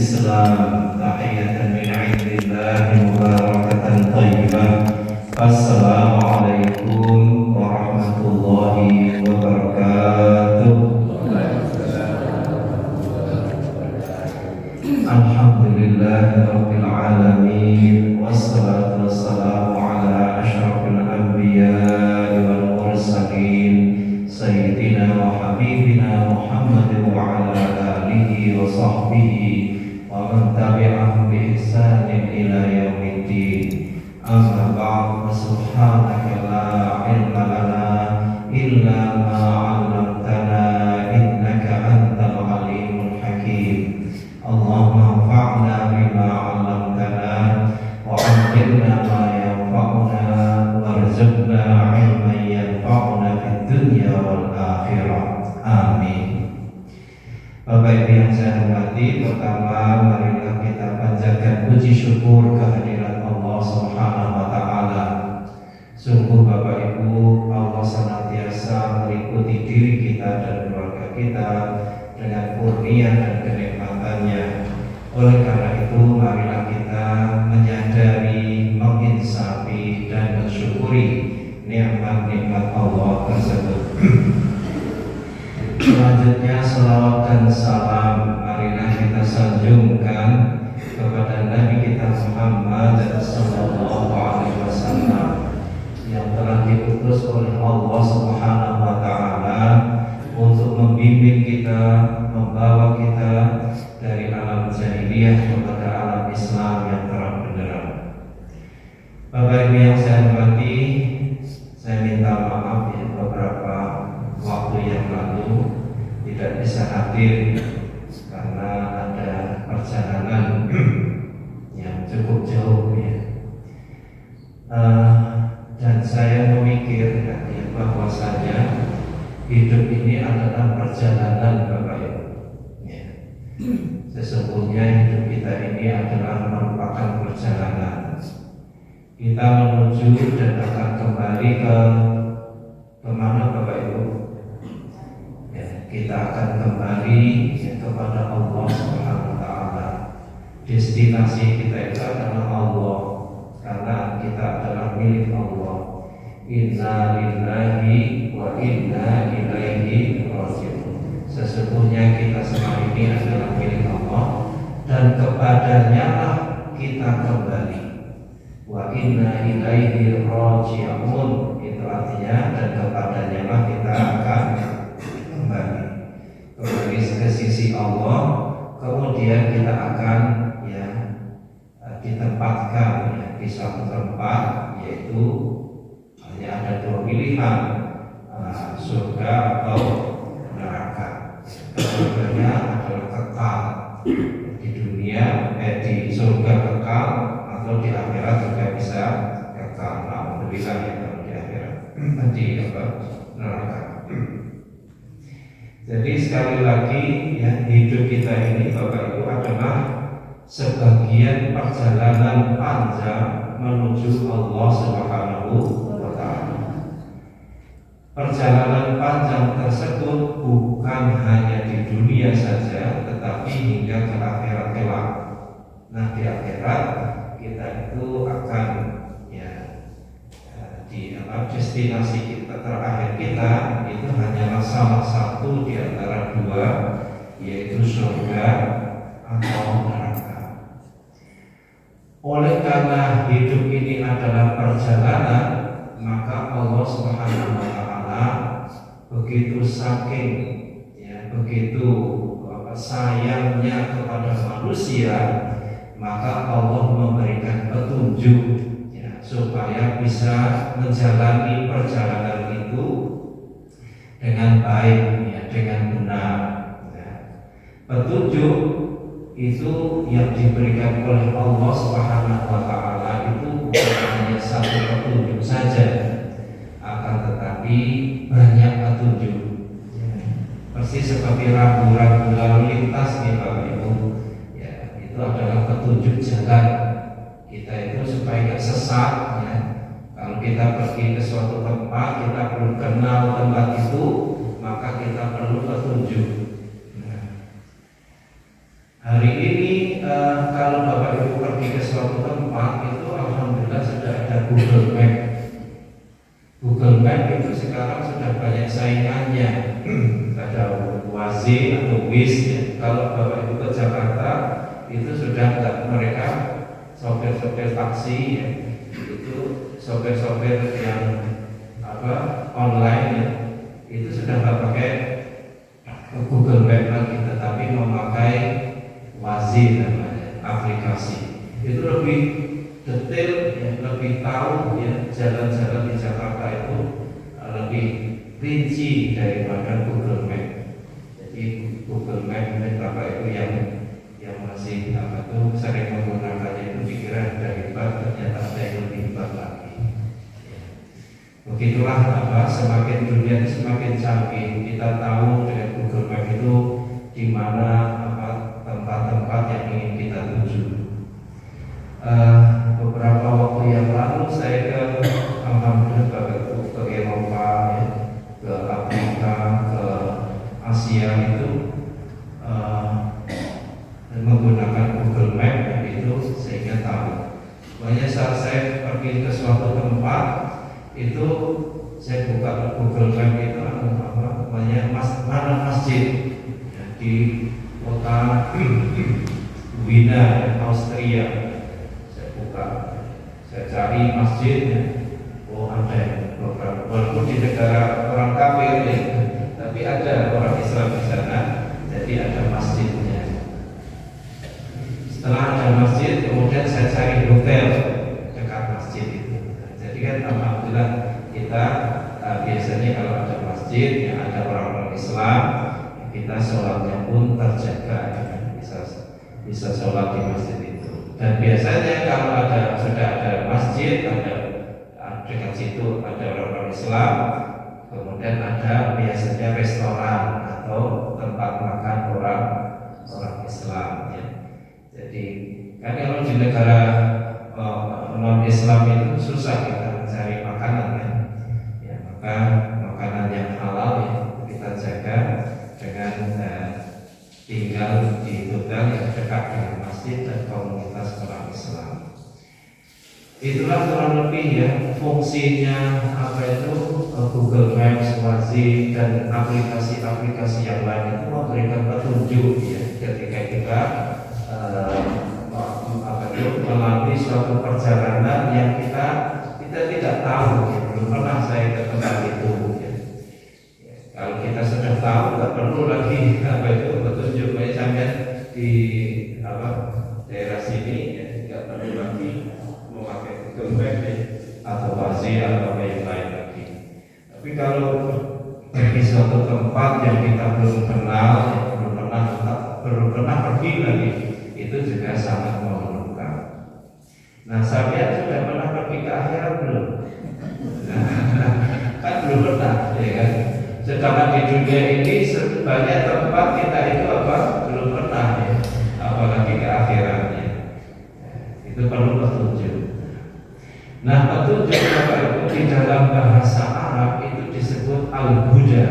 Islam tahiyatan min 'indillahi mubarakatan thayyibah. Assalamualaikum warahmatullahi wabarakatuh. Alhamdulillahirabbil alamin, wassalatu wassalamu ala asyrafil anbiya'i wal mursalin sayyidina wa habibina Muhammadin wa ala alihi wa sahbihi wa man tabi'ahum bi ihsanin ila yaumiddin. Amma ba'd, subhanaka la ilma lana illa ma 'allamtana innaka antal alimul hakim. Allahumma anfa'na bima 'allamtana wa 'allimna ma yanfa'una warzuqna 'ilman yanfa'una fid dunya wal akhirah. Amin. Bapak Ibu yang saya hormati, pertama marilah kita panjatkan puji syukur kehadirat Allah Subhanahu wa taala. Sungguh Bapak Ibu, Allah senantiasa meliputi diri kita dan keluarga kita dengan kurnia dan kenikmatannya. Oleh karena itu, marilah kita menyadari, menginsafi dan mensyukuri nikmat-nikmat Allah tersebut. Selanjutnya, salawat dan salam marilah kita sanjungkan kepada Nabi kita Muhammad sallallahu alaihi wasallam yang telah diutus oleh Allah Subhanahu wa taala untuk membimbing kita, membawa kita dari alam jahiliyah kepada alam Islam yang terang benderang. Bapak Ibu yang saya hormati, saya minta maaf ya, beberapa waktu yang lalu tidak bisa hadir karena ada perjalanan yang cukup jauh ya. Dan saya memikir ya, bahwasanya hidup ini adalah perjalanan Bapak Ibu ya. Sesungguhnya hidup kita ini adalah merupakan perjalanan. Kita menuju dan akan kembali ke kemana Bapak Ibu? Ya, kita akan kembali ya, kepada Allah Subhanahu wa taala. Destinasi kita itu adalah Allah, karena kita adalah milik Allah. Inna lillahi wa inna ilaihi raji'un. Sesungguhnya kita semua ini adalah milik Allah dan kepadanya lah kita kembali. Wa inna ilaihi raji'un, itu artinya dan kepadanya lah kita akan kembali ke sisi Allah. Kemudian kita akan ya ditempatkan ya, di suatu tempat, yaitu hanya ada dua pilihan, surga atau neraka. Keduanya adalah kekal di dunia, di surga kekal, atau di akhirat juga bisa kekal. Alhamdulillah ya, kalau di akhirat di neraka. Jadi sekali lagi ya, hidup kita ini Bapak Ibu adalah sebagian perjalanan panjang menuju Allah Subhanahu wa taala. Perjalanan panjang tersebut bukan hanya di dunia saja, tetapi hingga ke akhirat kelak. Nah, di akhirat kita itu akan ya di destinasi kita terakhir kita itu hanyalah salah satu di antara dua, yaitu surga atau neraka. Oleh karena hidup ini adalah perjalanan, maka Allah Subhanahu wa taala begitu saking ya, begitu sayangnya kepada manusia, maka Allah memberikan petunjuk ya, supaya bisa menjalani perjalanan itu dengan baik ya, dengan benar ya. Petunjuk itu yang diberikan oleh Allah Subhanahu wa taala itu bukan hanya satu petunjuk saja, akan tetapi banyak petunjuk ya. Persis seperti rambu-rambu lalu lintas nih Bapak Ibu ya, itu adalah petunjuk jalan kita itu supaya nggak sesat ya. Kalau kita pergi ke suatu tempat, kita perlu kenal tempat itu, maka kita perlu petunjuk. Hari hari ini kalau Bapak Ibu pergi ke suatu tempat itu alhamdulillah sudah ada Google Map. Google Map itu sekarang sudah banyak saingannya. Ada Waze atau Wish ya. Kalau Bapak Ibu ke Jakarta itu sudah mereka sopir-sopir taksi ya, itu sopir-sopir yang online ya, itu sudah nggak pakai Google Map lagi, tetapi memakai Waze namanya, aplikasi. Itu lebih detail ya, lebih tahu ya jalan-jalan di Jakarta itu lebih rinci daripada Google Map. Jadi Google Map ini Bapak Ibu yang masih sering menggunakannya itu dikira ada hebat, ternyata ada yang lebih hebat lagi. Begitulah semakin dunia itu semakin canggih, kita tahu dengan Google Map itu di mana tempat-tempat yang ingin kita tuju. Beberapa waktu yang lalu saya alhamdulillah ke Eropa ya, ke Afrika, ke Asia itu menggunakan Google Map itu sehingga tahu. Makanya saat saya pergi ke suatu tempat itu saya buka Google Map itu mana masjid ya, di kota Wina, Austria. Saya buka, saya cari masjidnya. Oh ada beberapa, walaupun di negara orang kafir ya, tapi ada orang Islam di sana, jadi ada masjidnya. Setelah ada masjid, kemudian saya cari hotel dekat masjid itu. Jadi kan alhamdulillah kita biasanya kalau ada masjid yang ada orang-orang Islam, kita sholatnya pun terjaga ya, bisa sholat di masjid itu. Dan biasanya kalau sudah ada masjid, ada dekat situ ada orang-orang Islam, kemudian ada biasanya restoran atau tempat makan orang Islam ya. Jadi kan kalau di negara non-Islam itu susah kita mencari makanan kan ya, maka makanan yang halal ya kita jaga dengan tinggal di hotel yang dekat dengan masjid dan komunitas orang Islam. Itulah kurang lebih ya fungsinya Google Maps, Waze dan aplikasi-aplikasi yang lain itu memberikan petunjuk ya ketika kita melalui suatu perjalanan yang kita tidak tahu ya, belum pernah saya ke tempat itu ya. Kalau kita sudah tahu nggak perlu lagi petunjuk sampai di daerah sini ya, nggak perlu lagi memakai Google Map ya, atau Waze atau yang lain lagi. Tapi kalau pergi suatu tempat yang kita belum kenal ya, belum pernah pergi lagi, itu juga sangat memerlukan. Nah, saya sudah pernah pergi ke akhirat belum? Kan belum pernah, ya kan? Sedangkan di dunia ini banyak tempat kita itu belum pernah ya, apalagi ke akhiratnya. Itu perlu petunjuk. Nah, petunjuk Bapak Ibu di dalam bahasa Arab itu disebut al-huda.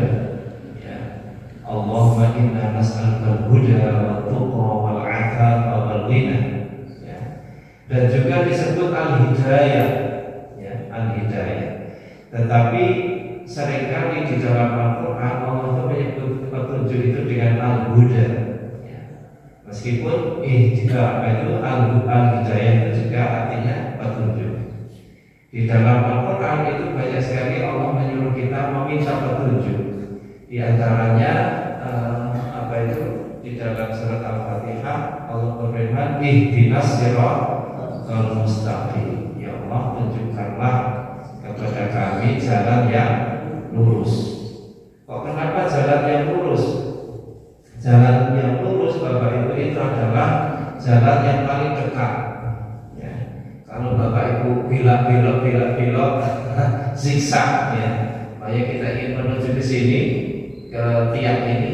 Ya. Allahumma inna nas'aluka al-huda wa tuqa wal 'afafa wal ghina. Ya. Dan juga disebut al-hidayah. Ya, al-hidayah. Tetapi seringkali di dalam Al-Quran Allah itu menyebut petunjuk itu dengan al-huda ya. Meskipun itu al-hidayah itu juga artinya petunjuk. Di dalam Al-Quran itu banyak sekali Allah menyuruh kita meminta petunjuk. Di antaranya di dalam surat Al-Fatihah Allah berfirman ihdinas siratal mustaqim. Ya Allah, tunjukkanlah kepada kami jalan yang lurus. Kok kenapa jalan yang lurus? Jalan yang lurus Bapak Ibu itu adalah jalan yang paling dekat. Ya. Kalau Bapak Ibu belok zigzag ya, makanya kita ingin menuju ke sini ke tiang ini,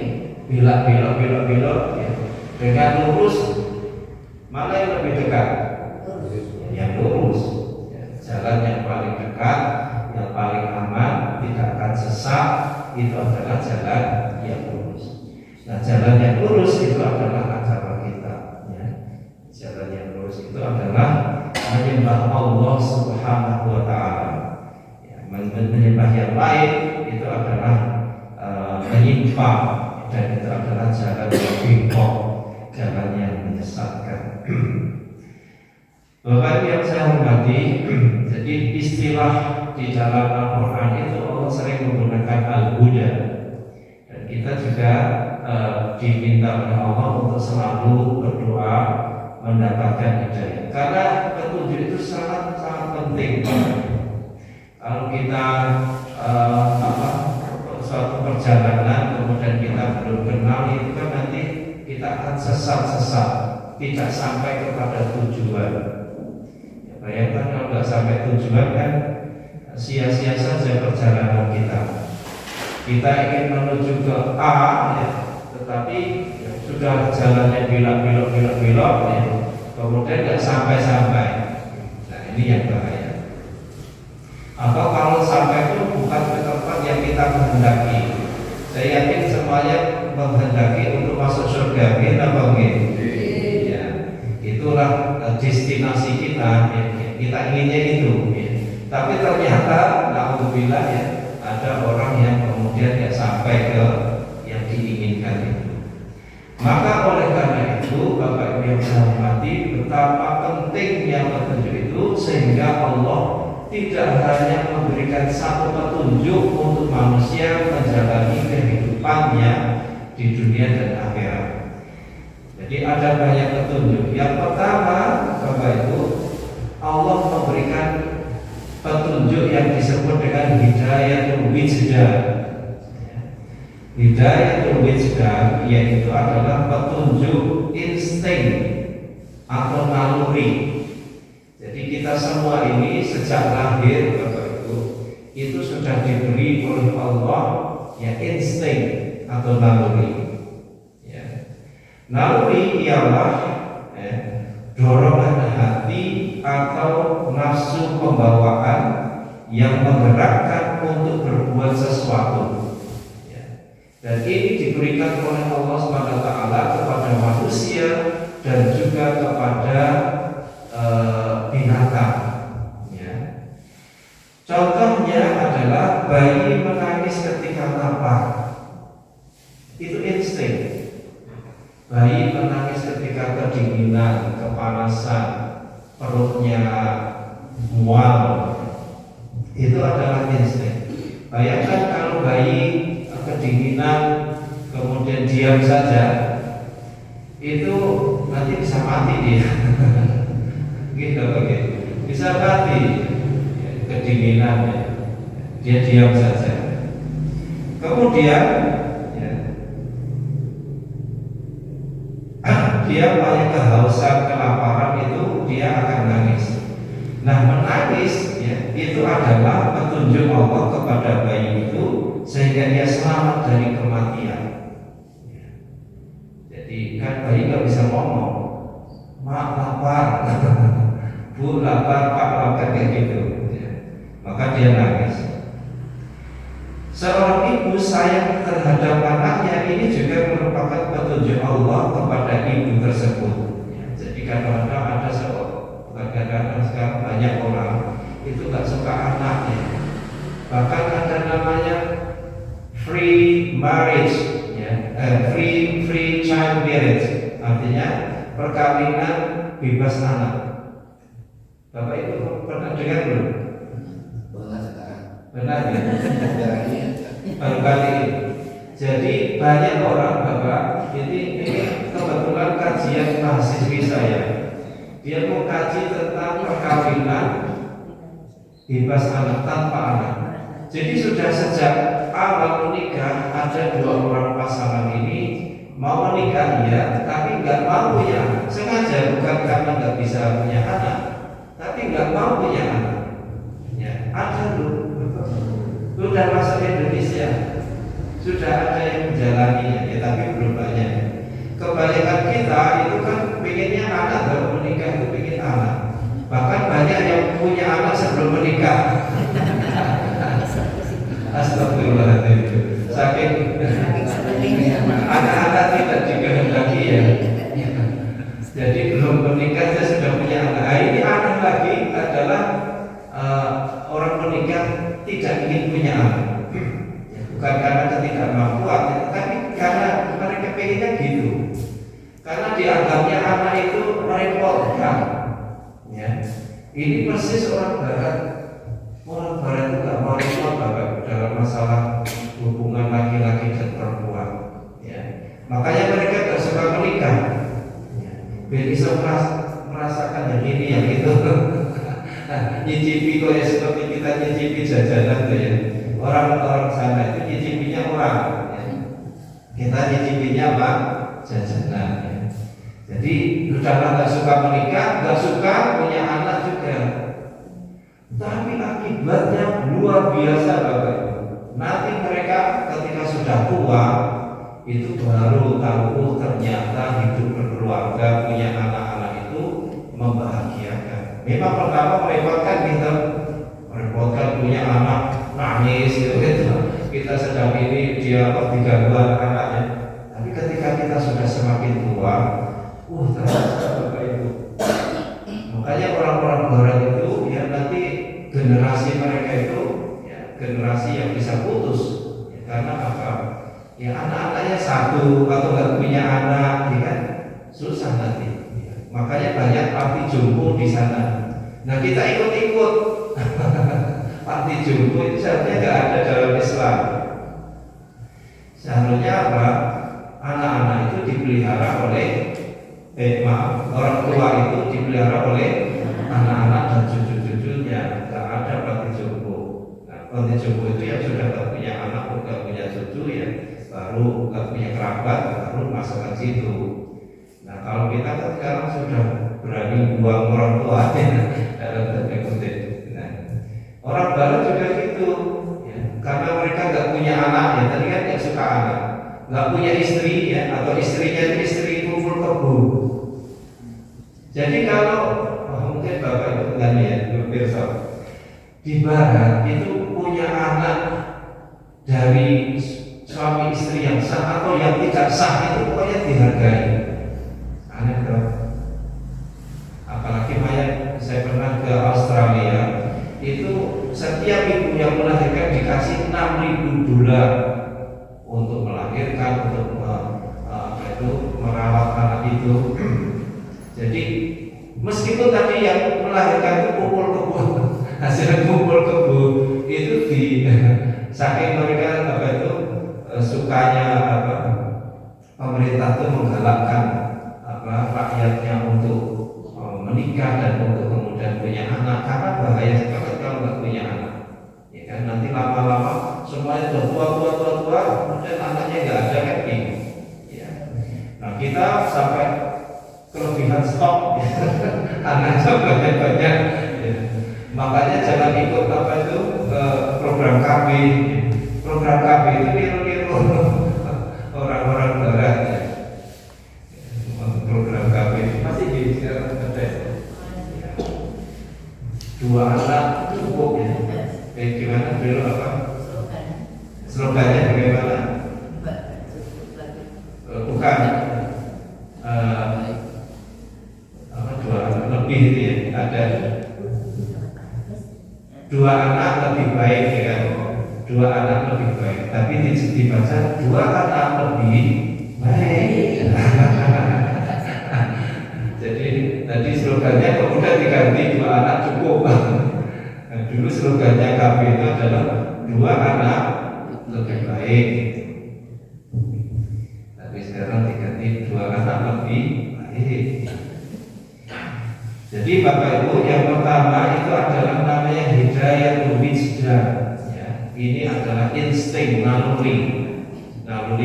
belok ya. Dengan lurus mana yang lebih dekat? Yang lurus. Ya. Jalan yang paling dekat, yang paling aman, tidak akan sesat, itu adalah jalan yang lurus. Nah, jalan yang lurus itu adalah agama kita. Bapak yang saya hormati, jadi istilah di dalam Al-Quran itu Allah sering menggunakan al-huda, dan kita juga diminta oleh Allah untuk selalu berdoa mendapatkan hidayah, karena petunjuk itu sangat penting. Kalau kita suatu perjalanan kemudian kita belum kenal, itu kan nanti kita akan sesat, tidak sampai kepada tujuan. Ya, bayangkan kalau nggak sampai tujuan kan sia-sia saja perjalanan kita. Kita ingin menuju ke A, ya, tetapi ya, sudah jalannya belok, ya, kemudian nggak sampai. Nah, ini yang bahaya. Atau kalau sampai itu bukan ke tempat yang kita menghendaki. Saya yakin semuanya menghendaki untuk masuk surga, apa begitu? Ya, itulah destinasi kita. Ya, kita inginnya itu. Ya. Tapi ternyata, alhamdulillah ya, ada orang yang kemudian tidak sampai ke yang diinginkan itu. Maka oleh karena itu, Bapak Ibu yang saya hormati, betapa pentingnya petunjuk itu, sehingga Allah tidak hanya memberikan satu petunjuk untuk manusia menjalani kehidupannya di dunia dan akhirat. Jadi ada banyak petunjuk. Yang pertama, Bapak Ibu, Allah memberikan petunjuk yang disebut dengan hidayatul wijdan. Hidayatul wijdan yaitu adalah petunjuk insting atau naluri. Jadi kita semua ini sejak lahir, Bapak Ibu, itu sudah diberi oleh Allah ya insting atau naluri. Ya. Naluri ialah dorongan hati atau nafsu pembawaan yang menggerakkan untuk berbuat sesuatu. Ya. Dan ini diberikan oleh Allah SWT kepada manusia dan juga kepada binatang. Ya. Contohnya adalah bayi menangis ketika lapar. Itu insting. Bayi menangis ketika kedinginan, kepanasan, perutnya mual. Itu adalah insting. Bayangkan kalau bayi kedinginan kemudian diam saja, itu nanti bisa mati dia. Gitu. Bisa mati kedinginan, dia diam saja. Kemudian dia paling kehausan, kelaparan, itu dia akan nangis. Nah, menangis ya, itu adalah petunjuk Allah kepada bayi itu sehingga dia selamat dari kematian. Jadi kan bayi nggak bisa ngomong, "Mak lapar." Bu lapar, Pak lapar, kayak gitu ya. Maka dia nangis. Seorang ibu sayang terhadap anaknya, ini juga merupakan petunjuk Allah kepada ibu tersebut ya. Jadi kadang-kadang ada kadang-kadang sekarang banyak orang itu nggak suka anaknya. Bahkan ada namanya free marriage ya, free child marriage, artinya perkawinan bebas anak. Bapak Ibu pernah dengar belum? Benar ya? Baru kali ini. Jadi banyak orang, Bapak, ini kebetulan kajian mahasiswi saya. Dia mau kaji tentang perkawinan bebas anak, tanpa anak. Jadi sudah sejak awal menikah ada dua orang pasangan ini mau menikah ya, tapi nggak mau punya anak. Sengaja, bukan karena nggak bisa punya anak, tapi nggak mau punya anak. Ya, ada loh. Sudah masuk Indonesia, sudah ada yang menjalaninya, ya, tapi belum banyak. Kebalikan kita itu kan pengennya anak, baru menikah itu pengen anak. Bahkan banyak yang punya anak sebelum menikah. Astagfirullahaladzim. Saking anak-anak tidak dikehendaki ya. Jadi belum menikah dia sudah punya anak. Nah, ini aneh lagi adalah orang menikah tidak ingin punya anak, bukan karena ketidakmampuan, tapi karena mereka pengennya gitu. Karena dianggapnya anak itu merepotkan. Ya, ini persis orang Barat. Orang Barat itu nggak mau Bapak dalam masalah hubungan laki-laki dan perempuan. Ya, makanya mereka nggak suka menikah. Ya, biar bisa merasakan yang ini yang itu. Nyicipi kok ya seperti kita nyicipi jajanan tuh ya. Orang-orang sana itu nyicipinya orang. Ya. Kita nyicipinya apa? Jajanan. Ya. Jadi udahlah nggak suka menikah, nggak suka punya anak juga. Tapi akibatnya luar biasa Bapak. Nanti mereka ketika sudah tua itu baru tahu ternyata hidup berkeluarga punya anak-anak itu membahagiakan. Memang pertama merepotkan kita, merepotkan punya anak nangis gitu. Kita sedang ini dia diganggu anak-anaknya. Tapi ketika kita sudah semakin tua, terasa Bapak Ibu. Makanya orang-orang Barat itu ya nanti generasi mereka itu ya generasi yang bisa putus ya, karena apa? Ya anak-anaknya satu atau nggak punya anak, ya kan susah nanti. Ya. Makanya banyak parti jompo di sana. Nah kita ikut-ikut. Parti jompo itu seharusnya nggak ada dalam Islam. Seharusnya apa? Anak-anak itu dipelihara oleh orang tua itu dipelihara oleh anak-anak dan cucu-cucunya. Nggak ada parti jompo. Nah, parti jompo itu yang sudah nggak punya anak, nggak punya cucu ya, baru nggak punya kerabat, baru masuk ke situ. Nah kalau kita kan sekarang sudah berani buang orang tua dalam tanda kutip. Nah, orang Barat juga gitu, ya, karena mereka nggak punya anak ya, tadi kan yang suka anak, nggak punya istri ya, atau istrinya itu istri kumpul kebo. Jadi kalau mungkin Bapak Ibu kan ya, pemirsa, di Barat itu punya anak dari suami istri yang sah atau yang tidak sah itu pokoknya dihargai. Aneh dong. Apalagi saya pernah ke Australia, itu setiap ibu yang melahirkan dikasih $6.000 untuk melahirkan, untuk merawat anak itu. Jadi meskipun tadi yang melahirkan itu kumpul kebo, hasil kumpul kebo itu di saking mereka sukanya pemerintah itu menggalakkan rakyatnya untuk menikah dan untuk kemudian punya anak, karena bahaya sekali kalau nggak punya anak. Ya kan nanti lama-lama semuanya sudah tua, kemudian anaknya nggak ada kan bingung. Ya. Nah kita sampai kelebihan stok, anaknya banyak-banyak. Ya. Makanya jangan ikut program KB. Program KB itu niru-niru orang-orang Barat. Ya. Program KB masih di sekarang ada. Ya. 2 anak cukup ya. Gimana dulu apa? Slogannya bagaimana? Bukan. 2 anak lebih itu ya, ada 2 anak lebih baik ya kan, 2 anak lebih baik, tapi dibaca 2 anak lebih baik. Jadi tadi slogannya kemudian diganti 2 anak cukup. Nah, dulu slogannya KB itu adalah 2 anak lebih baik, tapi sekarang diganti 2 anak lebih baik. Jadi Bapak Ibu, yang pertama itu adalah namanya hidayatul wijdan. Ya, ini adalah insting naluri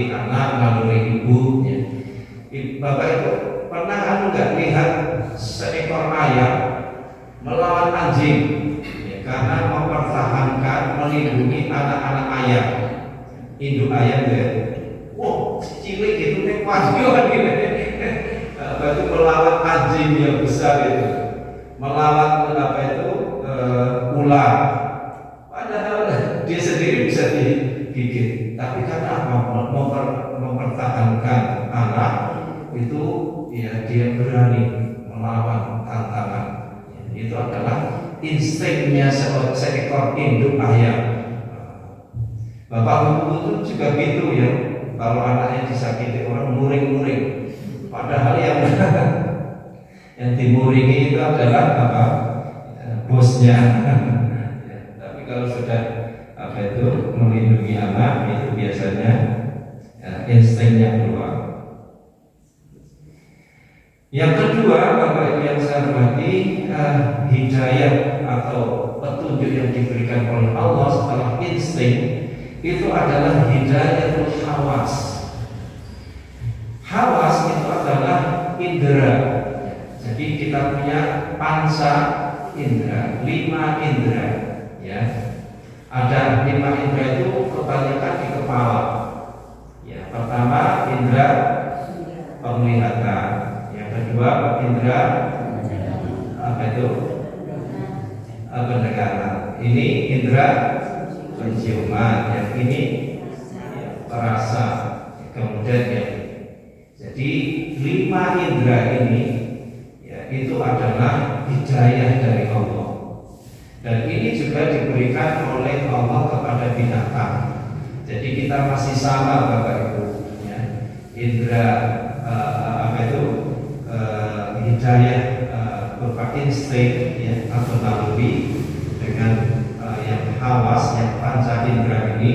anak, naluri ibu. Ya. Bapak Ibu pernah nggak lihat seekor ayam melawan anjing? Ya, karena mempertahankan, melindungi anak-anak ayam, induk ayam ya. Wow, cilik itu nih waduh gitu. Itu melawan anjing yang besar itu, melawan ular, padahal dia sendiri bisa digigit, tapi karena apa? Mempertahankan anak itu ya, dia berani melawan tantangan. Itu adalah instingnya seekor induk ayam. Bapak ibu itu juga gitu ya, kalau anaknya disakiti orang muring-muring. Padahal Yang dimuringi itu adalah apa? Bosnya. Ya, tapi kalau sudah apa itu melindungi anak itu biasanya instingnya keluar. Yang kedua, Bapak Ibu yang saya hormati, hidayah atau petunjuk yang diberikan oleh Allah setelah insting itu adalah hidayatul hawas. Hawas itu adalah indera. Jadi kita punya panca indera, 5 indera, ya. Ada 5 indera itu kebalikan di kepala. Ya, pertama indera penglihatan, yang kedua indera apa itu? Pendengaran. Ini indera penciuman, yang ini perasa, kemudian yang jadi 5 indera ini ya, itu adalah hidayah dari Allah, dan ini juga diberikan oleh Allah kepada binatang. Jadi kita masih sama Bapak Ibu ya. Indera apa itu hidayah berupa insting ya, atau naluri dengan yang hawas, yang panca indera ini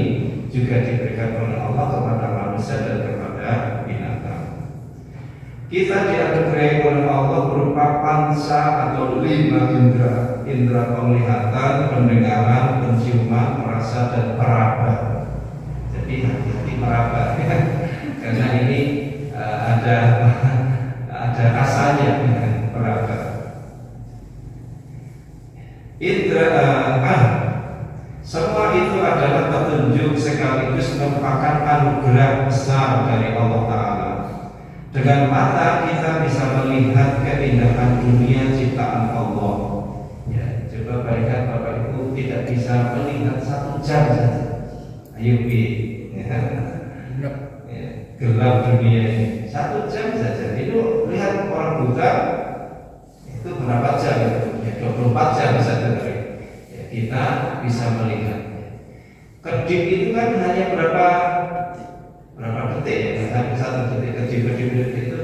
juga diberikan oleh Allah kepada manusia dan kepada binatang. Kita dianugerahi oleh Allah berupa panca atau 5 indera, indera penglihatan, pendengaran, penciuman, perasa, dan peraba. Jadi hati-hati meraba ya. Karena ini ada rasanya dengan peraba. Semua itu adalah petunjuk sekaligus merupakan anugerah besar dari Allah Ta'ala. Dengan mata kita bisa melihat keindahan dunia ciptaan Allah. Ya, coba bayangkan Bapak Ibu tidak bisa melihat 1 jam saja. Ayo ya, gelap dunia ini 1 jam saja. Itu lihat orang buta itu berapa jam itu? Ya, 24 jam saja dari. Ya, kita bisa melihat. Kedip itu kan hanya berapa detik ya, sampai 1 detik kedip itu.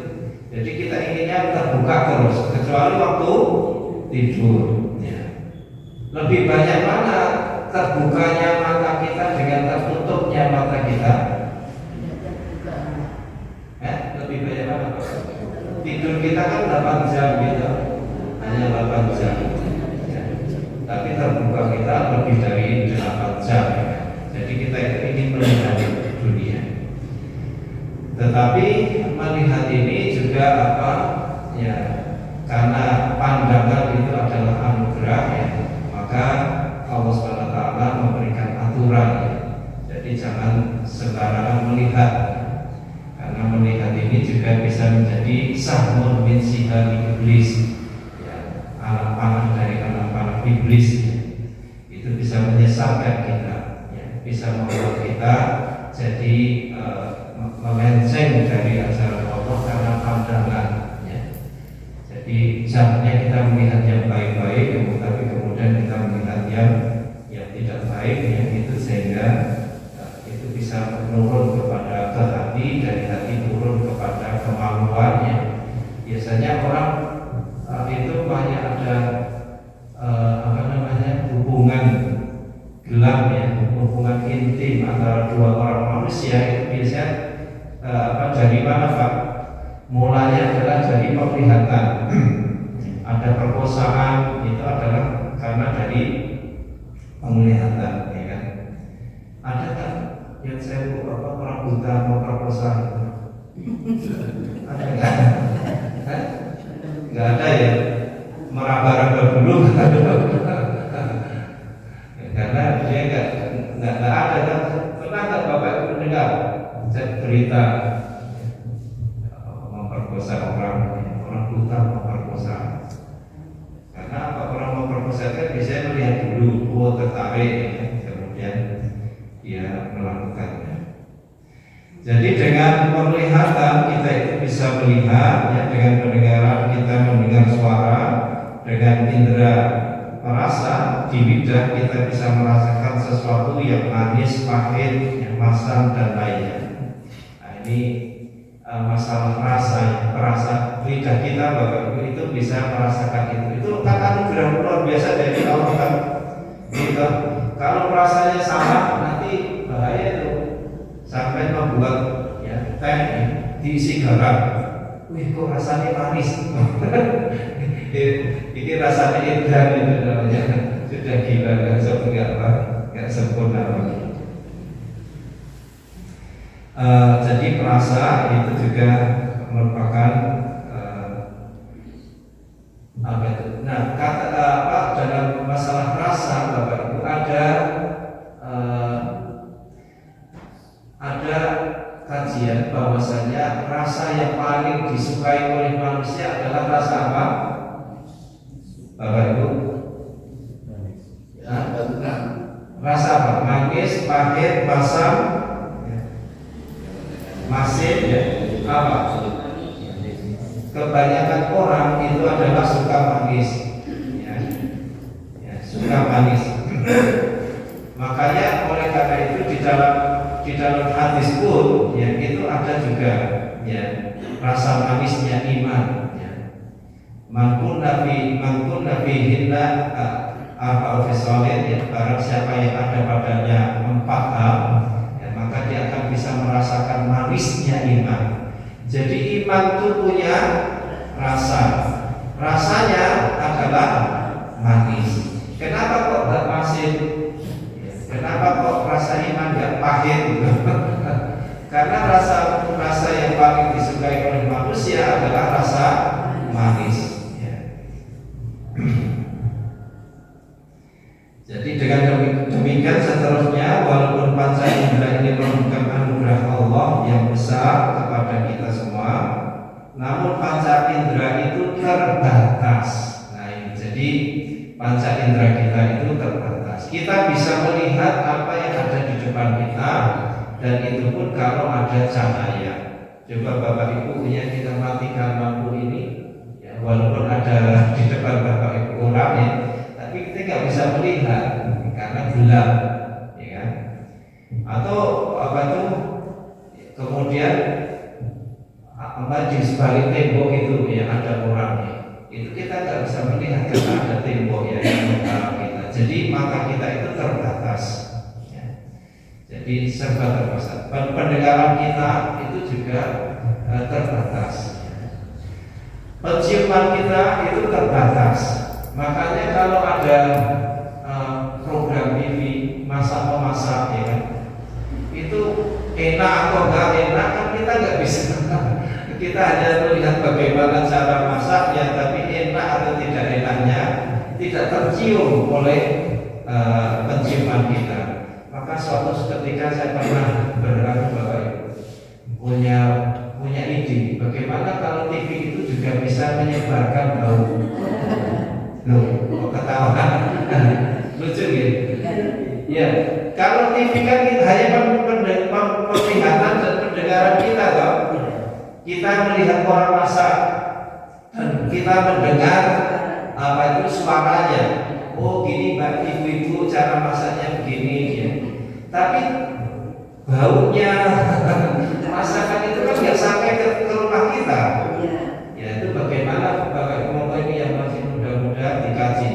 Jadi kita inginnya terbuka terus, kecuali waktu tidur ya. Lebih banyak mana terbukanya mata kita dengan tertutupnya mata kita? Lebih banyak mana? Tidur kita kan 8 jam gitu, hanya 8 jam ya. Tapi terbuka kita lebih dari 8 jam ya. Jadi kita ingin melihat dunia. Tetapi melihat ini juga apa ya, karena pandangan itu adalah anugerah ya, maka Allah SWT memberikan aturan ya. Jadi jangan sembarangan melihat, karena melihat ini juga bisa menjadi sahmun min sihami iblis ya, anak panah dari anak panah iblis ya. Itu bisa menyesatkan kita ya, bisa membuat kita jadi melenceng dari ajaran Allah karena pandangan ya. Jadi seharusnya kita melihat yang baik-baik, tapi kemudian kita melihat yang tidak baik ya, itu sehingga itu bisa menurun kepada hati, dari hati turun kepada kemaluannya. Biasanya orang itu banyak ada hubungan gelap ya, hubungan intim antara 2 orang manusia. Itu biasanya dari mana Pak? Mulanya adalah dari penglihatan. Ada perkosaan itu adalah karena dari penglihatan ya kan. Ada kan yang saya orang buta mau perkosa itu? Ada nggak? Nggak ada ya, meraba-raba dulu. Karena dia nggak ada kan. Pernah nggak Bapak Ibu mendengar berita memperkosa orang buta memperkosa? Karena apa, orang memperkosa kan biasanya melihat dulu, tertarik ya, kemudian dia melakukannya. Jadi dengan penglihatan kita itu bisa melihat ya, dengan pendengaran kita mendengar suara, dengan indera perasa di lidah kita bisa merasakan sesuatu yang manis, pahit, yang masam dan lainnya. Nah, ini masalah rasa, perasa lidah kita Bapak Ibu itu bisa merasakan itu kan anugerah luar biasa dari Allah kan. Gitu. Kalau rasanya sama nanti bahaya itu sampai membuat ya teh diisi garam. Wih kok rasanya manis. Ini rasanya indah itu namanya sudah gila nggak sempurna lagi. Jadi rasa itu juga merupakan apa itu? Nah, dalam masalah rasa Bapak Ibu ada kajian bahwasanya rasa yang paling disukai oleh manusia adalah rasa apa? Bapak Ibu? Ya, rasa apa? Manis, pahit, masam, masin, ya, apa? Kebanyakan orang itu adalah suka manis, ya, suka manis. Makanya oleh karena itu di dalam hadis pun, ya, itu ada juga, ya, rasa manisnya iman. Ya. Mangkun nabi hinna apa fisolin, ya, barang siapa yang ada padanya 4 hal, ya, maka dia akan bisa merasakan manisnya iman. Jadi iman itu punya rasa, rasanya adalah manis. Kenapa kok gak masin? Kenapa kok rasa iman gak pahit? Karena rasa yang paling disukai oleh manusia adalah rasa manis. Jadi dengan demikian seterusnya, walaupun panca indera ini merupakan anugerah Allah yang besar kepada kita semua, namun panca indera itu terbatas. Nah, ini jadi panca indera kita itu terbatas. Kita bisa melihat apa yang ada di depan kita, dan itu pun kalau ada cahaya. Coba Bapak Ibu ya, kita matikan lampu ini, ya, walaupun ada di depan Bapak Ibu orang ya, tapi kita nggak bisa melihat karena gelap, ya kan? Atau apa itu? Kemudian di sebalik tembok itu ya ada orangnya, itu kita nggak bisa melihat karena ada tembok ya yang menghalang kita. Jadi mata kita itu terbatas, ya. Jadi serba terbatas. Pendengaran kita itu juga terbatas. Penciuman kita itu terbatas. Makanya kalau ada program TV masak-memasak ya kan, itu enak atau enggak enak kan kita nggak bisa. Kita hanya melihat bagaimana cara masaknya, tapi enak atau tidak enaknya tidak tercium oleh penciuman kita. Maka suatu ketika saya pernah punya ide, bagaimana kalau TV itu juga bisa menyebarkan bau. Loh, kok ketawa? Lucu gitu. Ya, kalau TV kan hanya penglihatan dan pendengaran kita, toh. Kita melihat orang masak dan kita mendengar apa itu suaranya. Oh, gini Mbak, ibu-ibu cara masaknya begini ya. Tapi baunya masakan itu kan nggak sampai ke rumah kita. Ya, itu bagaimana Bapak Ibu ini yang masih muda-muda dikaji.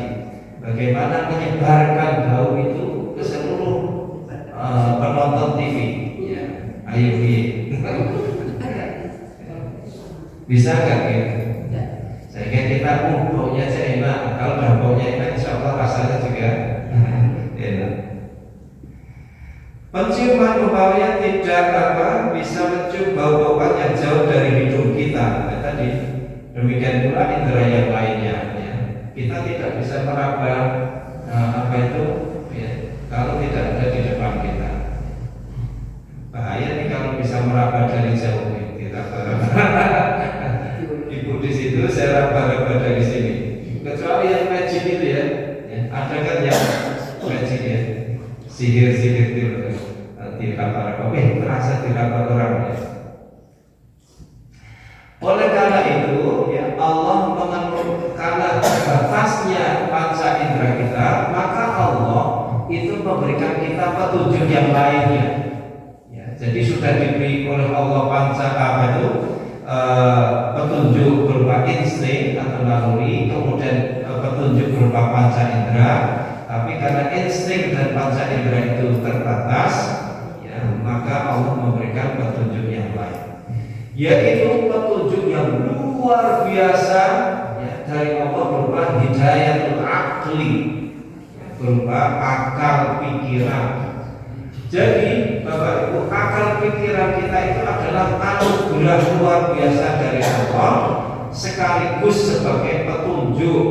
Bagaimana menyebarkan bau itu ke seluruh penonton TV. Ya, ayo bisa nggak gitu? Sehingga kita baunya aja enak. Kalau udah baunya enak, insya Allah rasanya juga enak. Penciuman umpamanya tidak bisa mencium bau-bauan yang jauh dari hidung kita. Nah, tadi demikian pula indera yang lainnya. Ya. Kita tidak bisa meraba apa itu ya, kalau tidak ada di depan kita. Bahaya nih kalau bisa meraba dari jauh. Kita ibu di situ, saya raba-raba dari sini. Kecuali yang magic itu ya, ada kan yang magic ya, sihir-sihir itu diraba-raba, terasa diraba orang ya. Oleh karena itu, ya Allah karena batasnya panca indera kita, maka Allah itu memberikan kita petunjuk yang lainnya. Ya, jadi sudah diberi oleh Allah panca apa itu petunjuk berupa insting atau naluri, kemudian petunjuk berupa panca indera. Tapi karena insting dan panca indera itu terbatas, ya, maka Allah memberikan petunjuk yang lain, yaitu petunjuk yang luar biasa, ya, dari Allah berupa hidayatul akli, ya, berupa akal pikiran. Jadi Bapak Ibu, akal pikiran kita itu adalah anugerah luar biasa dari Allah, sekaligus sebagai petunjuk,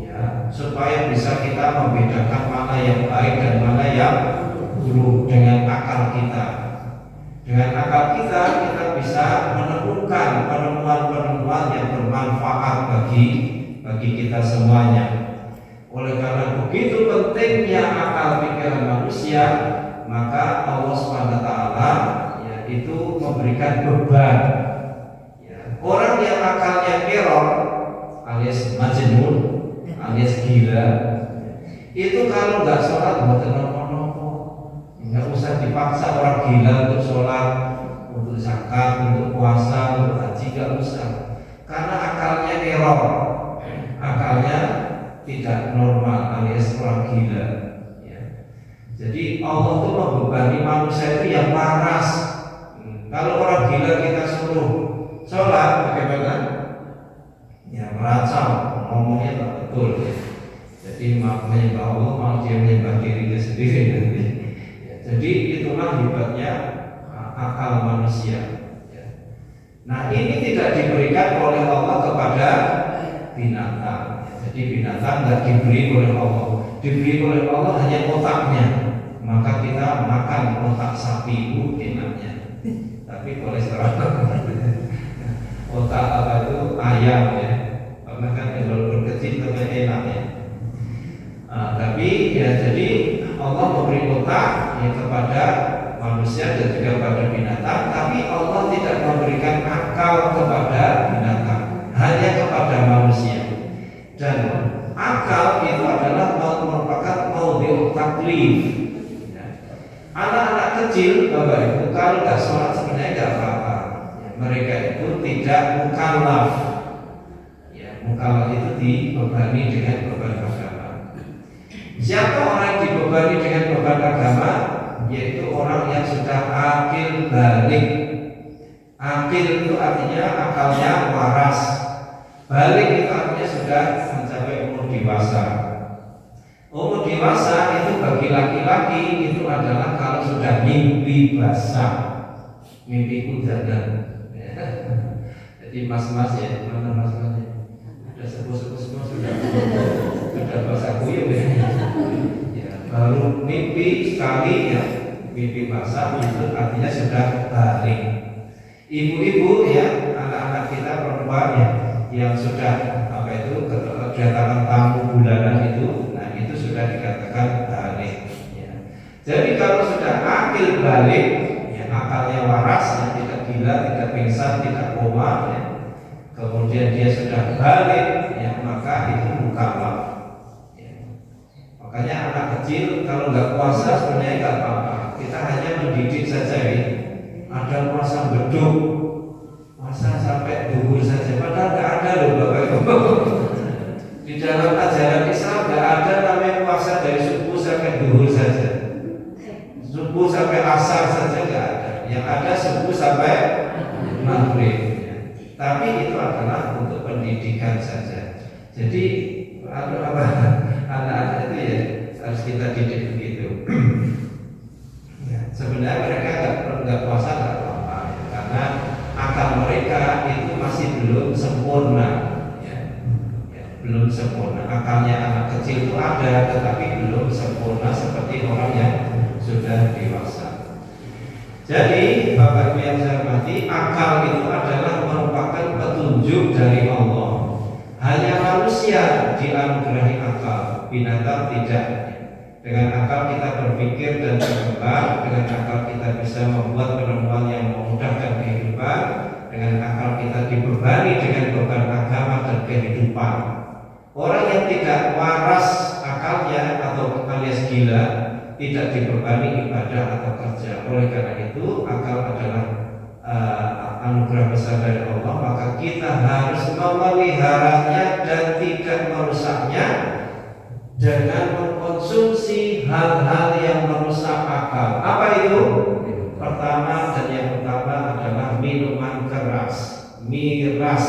ya, supaya bisa kita membedakan mana yang baik dan mana yang buruk dengan akal kita. Dengan akal kita bisa menemukan penemuan-penemuan yang bermanfaat bagi kita semuanya. Oleh karena begitu pentingnya akal pikiran manusia, maka Allah SWT, ya, itu memberikan beban, ya. Orang yang akalnya error alias majnun alias gila, itu kalau nggak sholat buat nopo-nopo, nggak usah dipaksa orang gila untuk sholat, untuk zakat, untuk puasa, untuk haji, nggak usah, karena akalnya error, akalnya tidak normal alias orang gila. Jadi Allah itu membebani manusia itu yang waras. Kalau orang gila kita suruh sholat, bagaimana? Ya meracau, ngomongnya tak betul. Ya. Jadi menyembah Allah, malah dia menyembah dirinya sendiri. Ya, jadi itulah hebatnya akal manusia. Ya. Nah ini tidak diberikan oleh Allah kepada binatang. Ya, jadi binatang tidak diberi oleh Allah. Diberi oleh Allah hanya otaknya. Maka kita makan otak sapi itu enaknya, tapi kolesterol. Otak apa itu ayam, ya, karena kan kalau kecil itu enak, ya. Tapi ya jadi Allah memberi otak, ya, kepada manusia dan juga pada binatang, tapi Allah tidak memberikan akal kepada binatang, hanya kepada manusia. Dan akal itu adalah merupakan maudhi'ut taklif. Anak-anak kecil, Bapak Ibu, kalau nggak sholat sebenarnya nggak apa-apa. Ya, mereka itu tidak mukallaf. Ya, mukallaf itu dibebani dengan beban agama. Siapa orang yang dibebani dengan beban agama? Yaitu orang yang sudah akil balik. Akil itu artinya akalnya waras. Balik itu artinya sudah mencapai umur dewasa. Umur dewasa itu bagi laki-laki itu adalah kalau sudah mimpi basah, mimpi kudadan. Ya. Jadi mas-mas, ya, mana mas-masnya? Ada sepuh-sepuh semua sudah basah kuyup, ya. Ya, baru mimpi sekali, ya, mimpi basah itu artinya sudah balik. Ibu-ibu, ya, anak-anak kita perempuan, ya, yang sudah apa itu kedatangan tamu bulanan itu sudah dikatakan balik, ya. Jadi kalau sudah akil balik, ya, akalnya waras, ya, tidak gila, tidak pingsan, tidak koma, ya, kemudian dia sudah balik, ya, maka itu mukallaf, ya. Makanya anak kecil kalau nggak puasa sebenarnya nggak apa-apa, kita hanya mendidik saja, ya. Ada puasa beduk, puasa sampai duhur saja, padahal nggak ada loh Bapak Ibu. Di dalam ajaran Islam nggak ada namanya puasa dari subuh sampai duhur saja, subuh sampai asar saja nggak ada. Yang ada subuh sampai maghrib, ya. Tapi itu adalah untuk pendidikan saja. Jadi anak-anak itu, ya, harus kita didik begitu. Ya, sebenarnya mereka nggak puasa nggak apa-apa, ya, karena akal mereka itu masih belum sempurna. Belum sempurna, akalnya anak kecil itu ada, tetapi belum sempurna seperti orang yang sudah dewasa. Jadi Bapak Ibu yang saya hormati, akal itu adalah merupakan petunjuk dari Allah. Hanya manusia dianugerahi akal, binatang tidak. Dengan akal kita berpikir dan berkembang, dengan akal kita bisa membuat penemuan yang memudahkan kehidupan, dengan akal kita dibebani dengan beban agama dan kehidupan. Orang yang tidak waras akalnya atau alias gila tidak dibebani ibadah atau kerja. Oleh karena itu akal adalah anugerah besar dari Allah, maka kita harus memeliharanya dan tidak merusaknya dengan mengkonsumsi hal-hal yang merusak akal. Apa itu? Pertama dan yang utama adalah minuman keras, miras.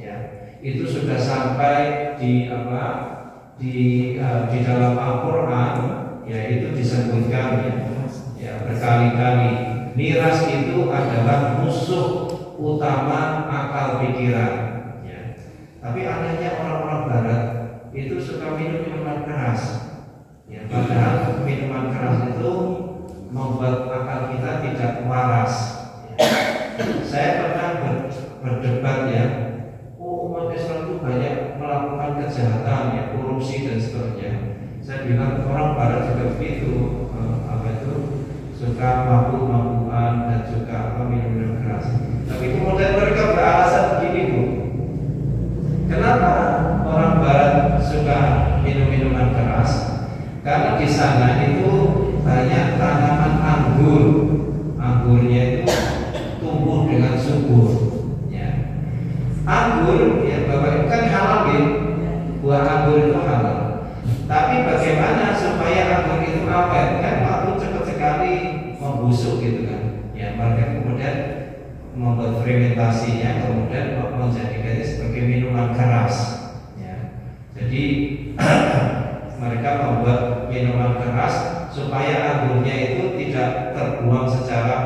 Ya, itu sudah sampai di di dalam Al-Quran, ya itu disebutkan ya berkali-kali. Miras itu adalah musuh utama akal pikiran. Ya. Tapi anehnya orang-orang Barat itu suka minum minuman keras. Ya, padahal minuman keras itu membuat akal kita tidak waras. Ya. Saya pernah berdebat ya, umat Islam itu banyak melakukan kejahatan, ya, korupsi dan seterusnya. Saya bilang orang Barat juga begitu, suka mabuk-mabukan dan juga minum-minum keras. Tapi kemudian mereka beralasan begini, Bu. Kenapa orang Barat suka minum-minuman keras? Karena di sana itu banyak tanaman anggur. Anggurnya itu tumbuh dengan subur. Ya. Anggur, ya Bapak, kan halal ya. Buah anggur itu halal. Tapi bagaimana supaya anggur itu awet? Kan waktu cepat sekali membusuk gitu kan. Ya, mereka kemudian membuat fermentasinya, kemudian menjadikannya sebagai minuman keras. Ya. Jadi mereka membuat minuman keras supaya anggurnya itu tidak terbuang secara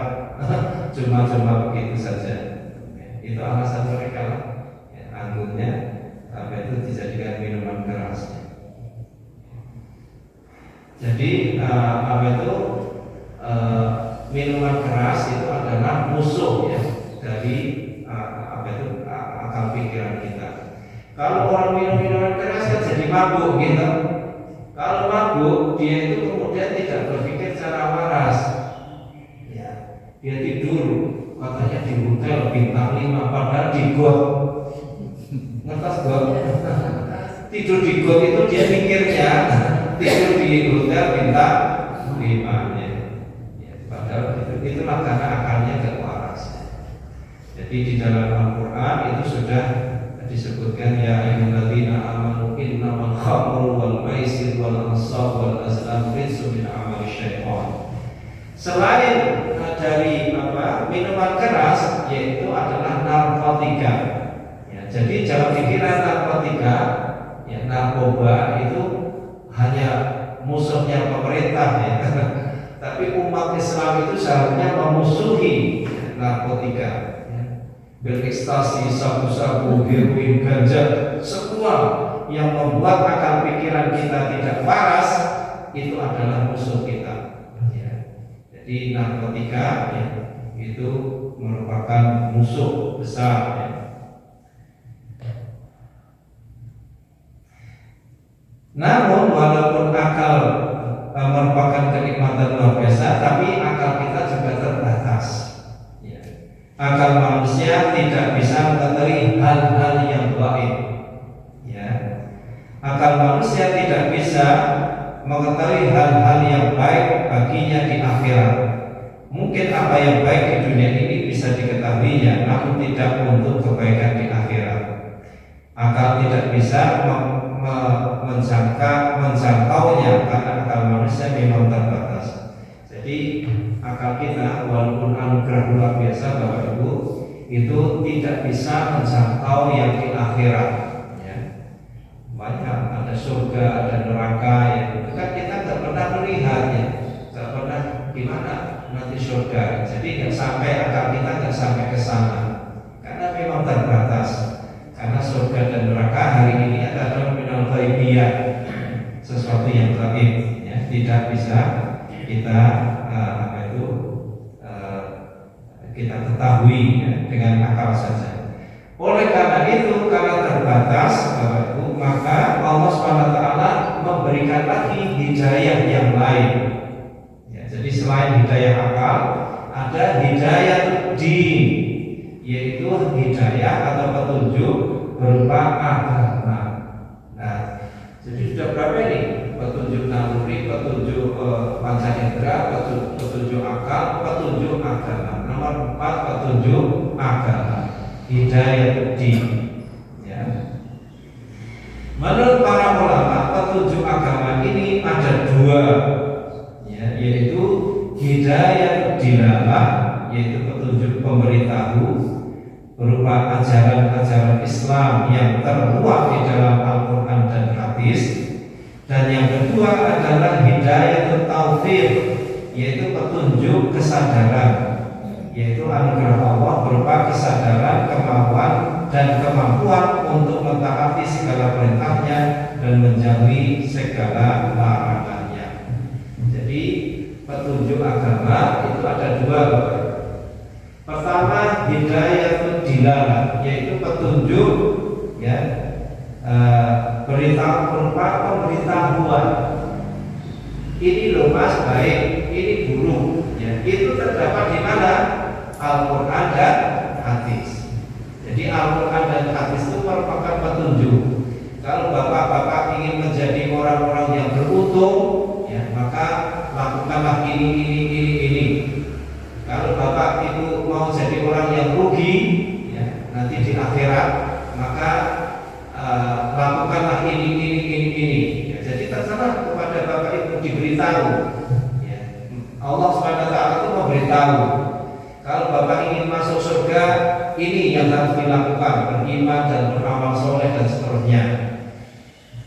cuma-cuma begitu saja. Ya, itu alasan mereka lah. Ya, anggurnya itu dijadikan minuman keras. Jadi minuman keras itu adalah musuh ya dari akal pikiran kita. Kalau orang minum minuman keras kan jadi mabuk gitu. Kalau mabuk dia itu kemudian tidak berpikir secara waras. Ya, dia tidur katanya di hotel bintang 5 padahal di got. Ngetas got. Tidur di got itu dia pikirnya tidur di hotel bintang 5 ya. Padahal itulah karena akalnya tidak waras. Jadi di dalam Al-Quran itu sudah disebutkan ya ayyuhalladzina amanu innamal khamru wal maisir wal ansab wal azlam rijsun min amali syaitan. Selain dari minuman keras, yaitu adalah narkotika. Ya, jadi jangan pikiran narkotika, ya, narkoba itu hanya musuhnya pemerintah ya. Tapi umat Islam itu seharusnya memusuhi narkotika. Berekstasi, sabu-sabu, heroin, ganja, semua yang membuat akal pikiran kita tidak waras itu adalah musuh kita. Ya. Jadi narkotika ya, itu merupakan musuh besar. Ya. Namun walaupun akal merupakan kenikmatan luar biasa, tapi akal kita juga terbatas. Ya. Akal manusia tidak bisa mengetahui hal-hal yang gaib. Ya. Akal manusia tidak bisa mengetahui hal-hal yang baik baginya di akhirat. Mungkin apa yang baik di dunia ini bisa diketahuinya, namun tidak untuk kebaikan di akhirat. Akal tidak bisa menjangkaunya karena akal manusia memang terbatas. Jadi akal kita walaupun anugerah luar biasa Bapak Ibu itu tidak bisa menjangkau yang di akhirat. Ya. Banyak ada surga, ada neraka ya. Itu kan kita tidak pernah melihatnya, tidak pernah gimana nanti surga. Jadi nggak sampai akal kita nggak sampai ke sana karena memang terbatas. Karena surga dan neraka hari ini adalah minal ghaibiyah, sesuatu yang gaib, ya, tidak bisa kita kita ketahui ya, dengan akal saja. Oleh karena itu, karena terbatas, Bapak Ibu, maka Allah SWT memberikan lagi hidayah yang lain. Ya, jadi selain hidayah akal, ada hidayah din, yaitu hidayah atau petunjuk berupa agama. Nah, jadi sudah berapa ini? Petunjuk naluri, petunjuk panca indera, petunjuk akal, petunjuk agama. Nomor 4 petunjuk Hidayatul ya. Menurut para ulama, petunjuk agama ini ada dua, ya, yaitu hidayah dilalah, yaitu petunjuk pemberitahu berupa ajaran-ajaran Islam yang tertuang di dalam Al-Quran dan hadis. Dan yang kedua adalah hidayah taufiq, yaitu petunjuk kesadaran, yaitu anugerah Allah berupa kesadaran, kemauan, dan kemampuan untuk mentaati segala perintahnya dan menjauhi segala larangannya. Jadi petunjuk agama itu ada dua. Pertama, hidayah dilalah, yaitu petunjuk, ya, berita berupa pemberitahuan. Ini loh mas baik, ini buruk, ya. Itu terdapat di mana? Al-Quran dan hadis. Jadi Al-Quran dan hadis itu merupakan petunjuk. Kalau bapak-bapak ingin menjadi orang-orang yang beruntung, ya, maka lakukanlah ini. Kalau bapak itu mau jadi orang yang rugi, ya, nanti di akhirat, maka lakukanlah ini. Ya, jadi terserah kepada bapak itu diberitahu. Ya. Allah SWT itu memberitahu. Kalau bapak ingin masuk surga, ini yang harus dilakukan, beriman dan beramal soleh dan seterusnya.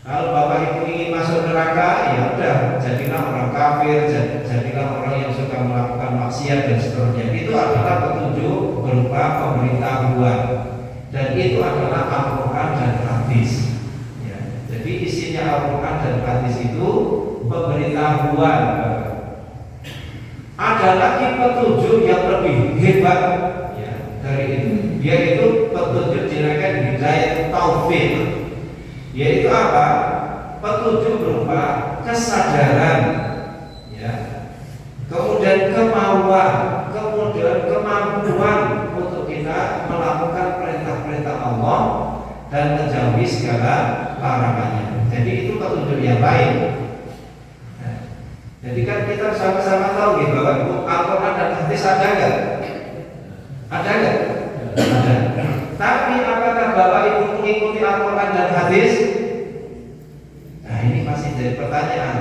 Kalau bapak ibu ingin masuk neraka, ya udah, jadilah orang kafir, jadilah orang yang suka melakukan maksiat dan seterusnya. Itu adalah petunjuk berupa pemberitahuan, dan itu adalah Al-Quran dan hadis. Ya, jadi isinya Al-Quran dan hadis itu pemberitahuan. Ada lagi petunjuk yang lebih hebat, ya, dari itu, yaitu petunjuk dinamakan hidayah taufik. Yaitu apa? Petunjuk berupa kesadaran, ya, kemudian kemauan, kemudian kemampuan untuk kita melakukan perintah-perintah Allah dan menjauhi segala larangannya. Jadi itu petunjuk yang lain. Jadi kan kita sama-sama tahu gitu, bahwa Al-Quran dan hadis ada nggak? Ada nggak? Ada. Tapi apakah Bapak Ibu mengikuti Al-Quran dan hadis? Nah ini masih jadi pertanyaan.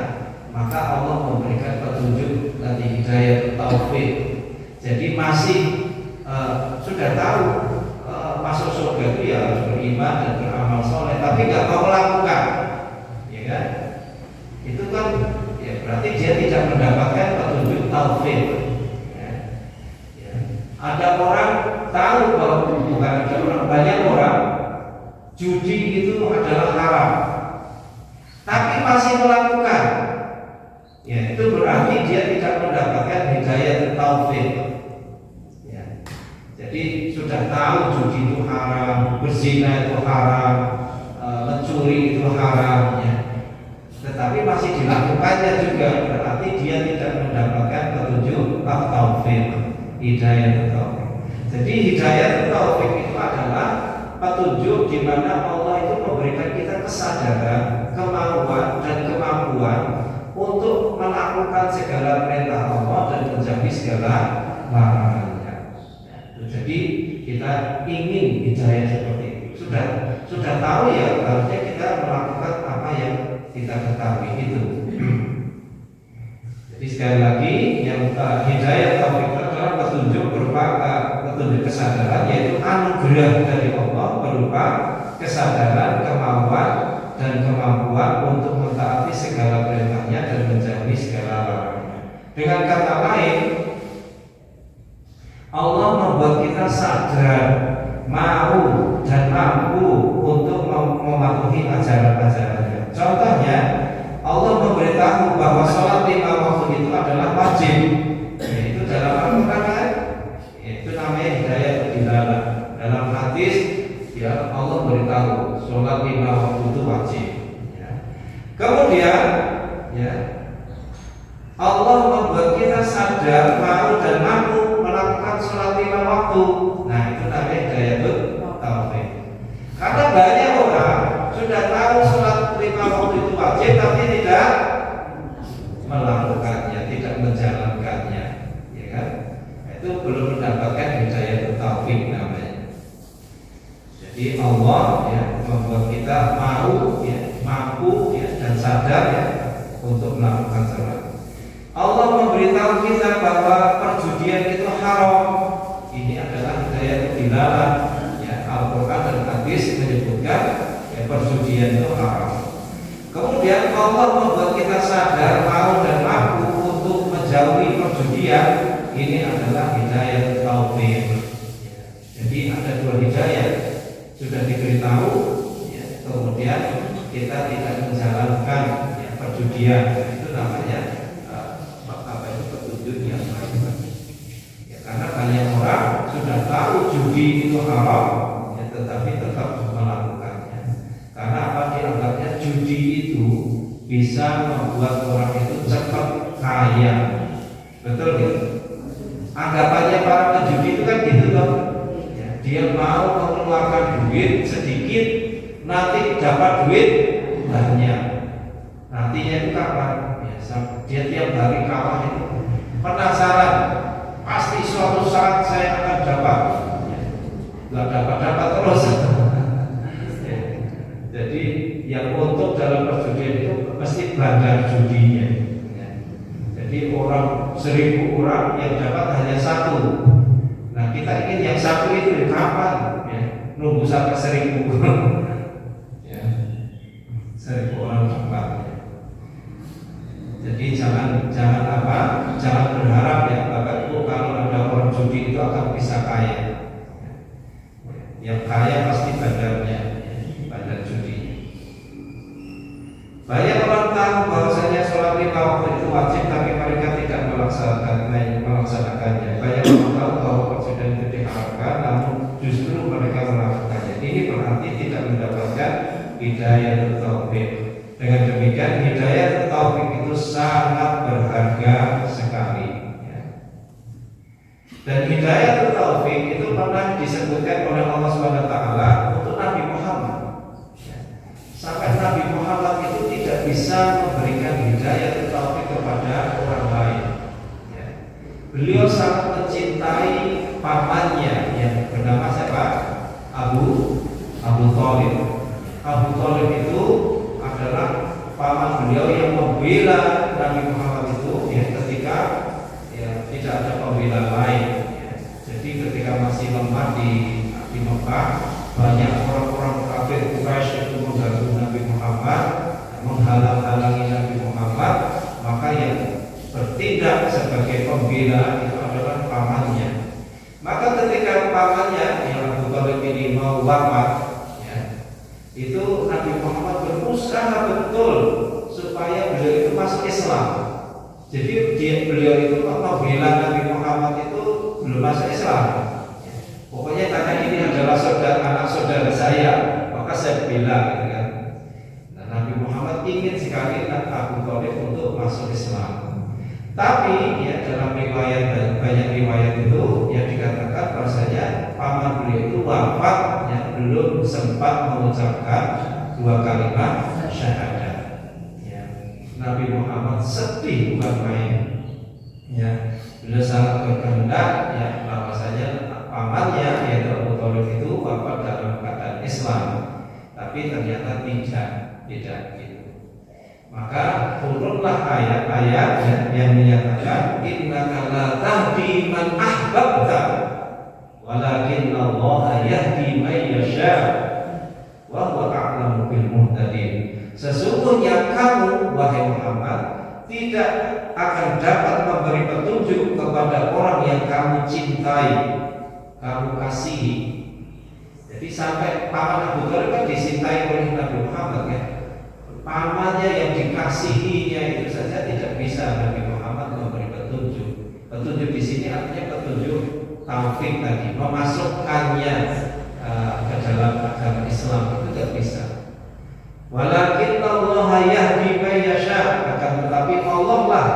Maka Allah memberikan petunjuk nanti hidayah taufik. Jadi masih sudah tahu masuk surga itu ya harus beriman dan beramal soleh, tapi nggak mau melakukan, ya kan? Itu kan ya berarti dia tidak mendapatkan petunjuk taufik. Ya. Ada orang tahu bahwa bukan ada orang, banyak orang judi itu adalah haram, tapi masih melakukan. Ya, itu berarti dia tidak mendapatkan hidayah taufik. Ya. Jadi sudah tahu judi itu haram, berzina itu haram, mencuri itu haram, ya. Tetapi masih dilakukannya juga, berarti dia tidak mendapatkan petunjuk taufik, hidayah taufik. Jadi hidayah taufik itu adalah petunjuk di mana Allah itu memberikan kita kesadaran, kemauan dan kemampuan untuk melakukan segala perintah Allah dan menjauhi segala larangannya. Jadi kita ingin hidayah seperti itu. Sudah tahu ya, harusnya kita melakukan apa yang kita ketahui itu. Jadi sekali lagi yang hidayah taufik adalah petunjuk berupa petunjuk kesadaran, yaitu anugerah dari Allah berupa kesadaran, kemauan dan kemampuan untuk mentaati segala perintahnya dan menjauhi segala larangannya. Dengan kata lain, Allah membuat kita sadar, mau dan mampu untuk mematuhi ajaran-ajarannya. Contohnya, Allah memberitahu bahwa sholat 5 waktu itu adalah wajib. Itu dalam Al-Quran kan? Itu namanya hidayah dilalah. Dalam hadis, ya Allah beritahu sholat 5 waktu itu wajib. Ya. Kemudian, ya Allah membuat kita sadar, mau dan mampu melakukan sholat 5 waktu. Nah itu namanya hidayah taufik. Karena banyak orang sudah tahu sholat 5 waktu itu wajib, tapi tidak melakukannya, tidak menjalankannya, ya kan? Itu belum mendapatkan hidayah taufik namanya. Jadi Allah ya membuat kita mau ya, mampu ya, dan sadar ya untuk melakukan sholat. Allah memberitahu kita bahwa perjudian itu haram. Ini adalah hidayah dilalah. Ya, Al-Quran dan hadis menyebutkan ya, perjudian itu haram. Kemudian Allah membuat kita sadar, mau dan mampu untuk menjauhi perjudian. Ini adalah hidayah taufik. Ya, jadi ada dua hidayah. Sudah diberitahu, ya, kemudian kita tidak menjalankan ya, perjudian. Itu namanya petunjuk yang baik. Ya, karena banyak orang sudah tahu judi itu haram, ya, tetapi tetap melakukannya. Karena apa, dianggapnya judi itu bisa membuat orang itu cepat kaya. Betul gitu? Anggapannya para penjudi itu kan gitu loh. Ya, dia mau mengeluarkan duit sedikit, nanti dapat duit banyak. Nantinya itu kapan? Dia tiap hari kalah itu penasaran, pasti suatu saat saya akan dapat. Nggak dapat terus. Jadi yang untuk dalam perjudian itu mesti bandar judinya. Jadi orang 1000 orang yang dapat hanya 1. Nah kita ingin yang 1 itu kapan? Ya, nunggu sampai 1000. Ya, 1000 orang dapat. Jadi jangan berharap ya Bapak Ibu kalau ada orang judi itu akan bisa kaya. Yang kaya pasti bandarnya, bandar judi. Banyak orang tahu bahwasanya sholat 5 waktu itu wajib, tapi mereka tidak melaksanakannya. Banyak orang tahu bahwa perjudian itu diharamkan, namun justru mereka melakukannya. Ini berarti tidak mendapatkan hidayah taufik. Dengan demikian hidayah taufik itu sangat berharga sekali. Ya. Dan hidayah taufik itu pernah disebutkan oleh Allah SWT untuk Nabi Muhammad. Ya. Sampai Nabi Muhammad itu tidak bisa memberikan hidayah taufik kepada orang lain. Ya. Beliau sangat mencintai pamannya yang bernama siapa? Abu Thalib. Abu Thalib itu adalah paman beliau yang membela Nabi Muhammad itu ya, ketika ya, tidak ada pembela lain ya. Jadi ketika masih lemah di Mekah, banyak orang-orang kafir Quraisy itu mengganggu Nabi Muhammad, menghalang-halangi Nabi Muhammad, maka yang bertindak sebagai pembela itu adalah pamannya. Maka ketika pamannya yang Abu Thalib ini mau wafat, itu Nabi Muhammad berusaha betul supaya beliau itu masuk Islam. Jadi beliau itu membela Nabi Muhammad itu belum masuk Islam. Pokoknya karena ini adalah anak saudara saya, maka saya bela, gitu kan. Nah, Nabi Muhammad ingin sekali Abu Thalib untuk masuk Islam. Tapi ya dalam riwayat dan banyak riwayat itu yang dikatakan bahwasanya paman beliau itu wafat yang belum sempat mengucapkan 2 kalimat syahadat. Ya. Nabi Muhammad sedih bukan main. Ya, beliau sangat berkehendak ya bahwasanya pamannya yaitu Abu Thalib itu wafat dalam keadaan Islam. Tapi ternyata tidak gitu. Maka turunlah ayat-ayat yang menyatakan innaka la tahdi man ahbabta walakin Allah yahdi man yasha wa huwa a'lamu bil muhtadin. Sesungguhnya kamu wahai Muhammad tidak akan dapat memberi petunjuk kepada orang yang kamu cintai, kamu kasihi. Jadi sampai paman Abu Thalib kan dicintai oleh Nabi Muhammad ya. Pamannya yang dikasihinya itu saja tidak bisa Nabi Muhammad memberi petunjuk. Petunjuk di sini artinya petunjuk taufik tadi, memasukkannya ke dalam agama Islam itu tidak bisa. Walakin Allah yahdi man yasha, akan tetapi Allah lah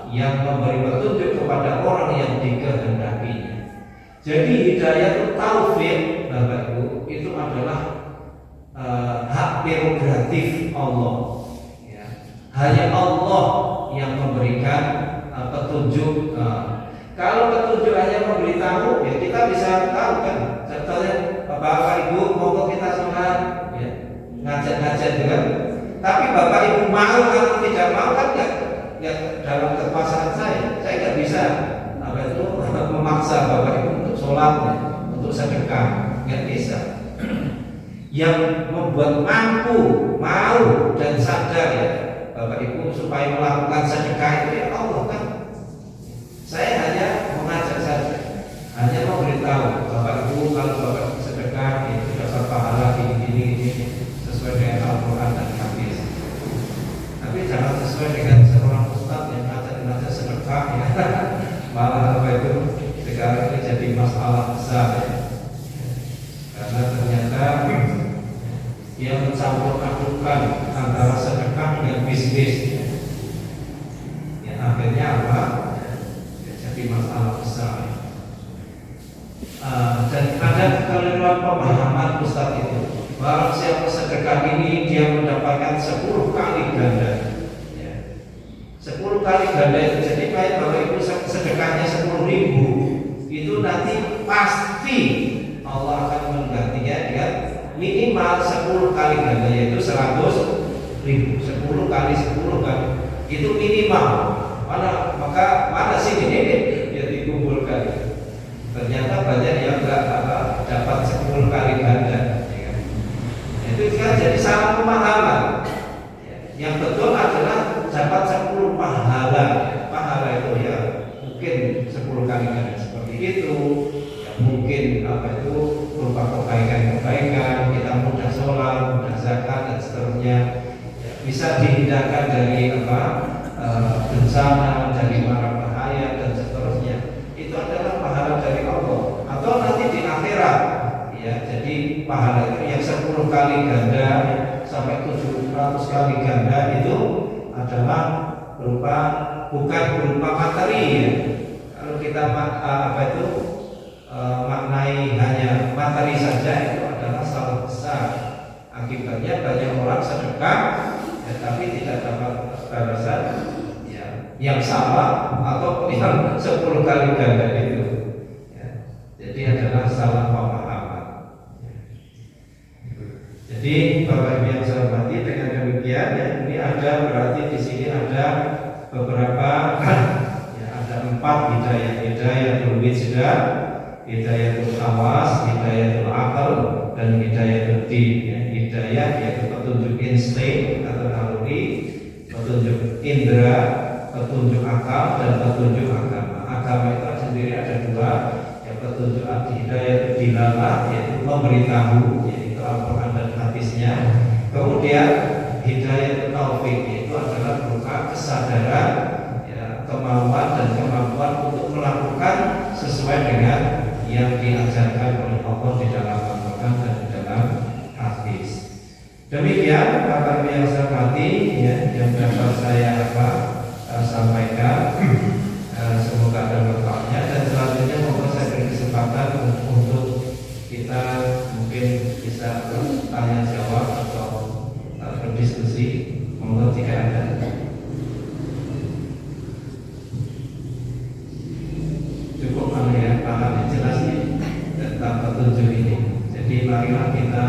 yang memberi petunjuk kepada orang yang dikehendakinya. Jadi hidayah taufik Bapak Ibu itu adalah hak prerogatif Allah. Ya. Hanya Allah yang memberikan petunjuk. Kalau petunjuk hanya memberitahu, ya kita bisa tahu kan. Contohnya Bapak Ibu monggo kita sholat, ya, ngajak-ngajak juga. Tapi Bapak Ibu mau atau tidak mau kan nggak dalam kekuasaan saya nggak bisa itu memaksa Bapak Ibu untuk sholat, untuk sedekah, nggak bisa. Yang membuat mampu, mau dan sadar ya Bapak Ibu supaya melakukan sedekah itu ya Allah kan. Saya hanya mengajak saja, hanya memberitahu Bapak Ibu kalau Bapak Ibu sedekah itu dapat pahala ini sesuai dengan Al-Quran dan hadis. Tapi jangan sesuai dengan seorang ustaz yang ngajak sedekah ya. Malah apa itu sekarang ini jadi masalah besar ya. Karena ternyata dia mencampur adukan antara sedekah dengan bisnis ya, akhirnya apa? Ya, jadi masalah besar. Dan ada kekeliruan pemahaman Ustaz itu. Barang siapa sedekah ini dia mendapatkan 10 kali ganda ya. 10 kali ganda itu. Jadi kayak Bapak Ibu sedekahnya 10.000 itu nanti pasti Allah akan menggantinya dengan minimal 10 kali ganda, yaitu 100.000. 10 kali 10 kan itu minimal. Mana sih ini ya dikumpulkan. Ternyata banyak yang enggak dapat 10 kali ganda ya. Itu kan jadi salah pemahaman ya. Yang betul adalah dapat 10 pahala. Pahala itu ya mungkin 10 kali ganda seperti itu ya, mungkin itu berupa kebaikan-kebaikan, kita mudah sholat, mudah zakat dan seterusnya ya, bisa dihindarkan dari bencana, dari mara bahaya dan seterusnya. Itu adalah pahala dari Allah. Atau nanti di akhirat ya, jadi pahala itu yang 10 kali ganda sampai 700 kali ganda itu adalah bukan berupa materi ya. Kalau kita maknai hanya materi saja, itu adalah salah besar. Akibatnya banyak orang sedekah ya, tapi tidak dapat balasan ya, yang sama atau yang 10 kali ganda itu ya. Jadi adalah salah pemahaman ya. Jadi Bapak Ibu yang saya hormati, dengan demikian ya, ini ada berarti di sini ada beberapa ya, ada 4 hidayah. Hidayatul wijdah, hidayatul awas, hidayatul akal, dan hidayatul din ya. Hidayah yaitu petunjuk insting atau naluri, petunjuk indera, petunjuk akal, dan petunjuk agama. Agama itu sendiri ada 2 ya, petunjuk hidayah dilalah yaitu memberitahu, yaitu Al-Quran dan hadisnya. Kemudian hidayah taufik itu adalah berupa kesadaran ya, kemauan dan kemampuan untuk melakukan sesuai dengan yang diajarkan oleh Allah di dalam Al-Quran dan di dalam hadis. Demikian Bapak Ibu yang saya hormati ya, yang dapat saya sampaikan. Semoga ada manfaatnya, dan selanjutnya monggo saya beri kesempatan untuk kita mungkin bisa tanya jawab atau berdiskusi. Monggo jika ada. Cukup ya, paham jelas tentang petunjuk ini. Jadi marilah kita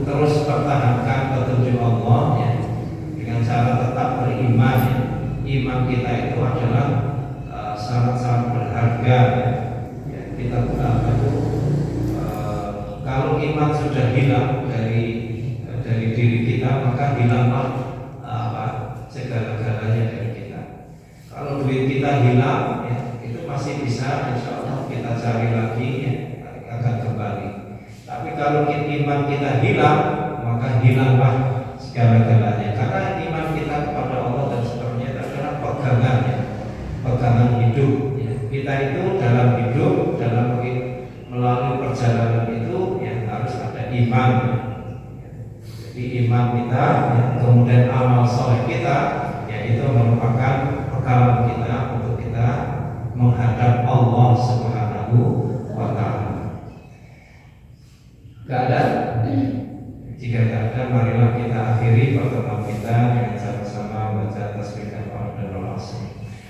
terus pertahankan petunjuk Allah ya, dengan cara tetap beriman ya. Iman kita itu adalah sangat-sangat berharga ya. Ya, kita kalau iman sudah hilang dari diri kita, maka hilanglah segala-galanya dari kita. Kalau duit kita hilang ya, itu masih bisa insya Allah kita cari lagi ya, akan kembali. Tapi kalau iman kita hilang, maka hilanglah segala-galanya. Karena iman kita kepada Allah dan seterusnya itu adalah pegangan ya, pegangan hidup ya. Kita itu dalam hidup, dalam melalui perjalanan itu ya, harus ada iman ya. Jadi iman kita ya, kemudian amal soleh kita ya, itu merupakan pegangan kita untuk kita menghadap Allah Subhanahu wa ta'ala. Gak ada? Jika tidak ada, marilah kita akhiri pertemuan kita dengan sama-sama baca tasbih kafarah dan doa.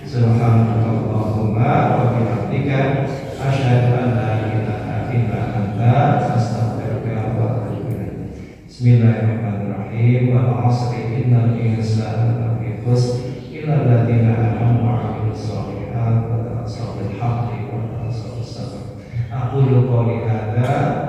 Subhanallahumma wa bihamdika asyhadu an la ilaha illa anta astaghfiruka Bismillahirrahmanirrahim. Wal 'asri innal insana lafi khusr illa alladziina aamanu wa 'amilus shalihaati wa tawassaw bil haqqi wa tawassaw bis sabr. Aqulu qouli hadza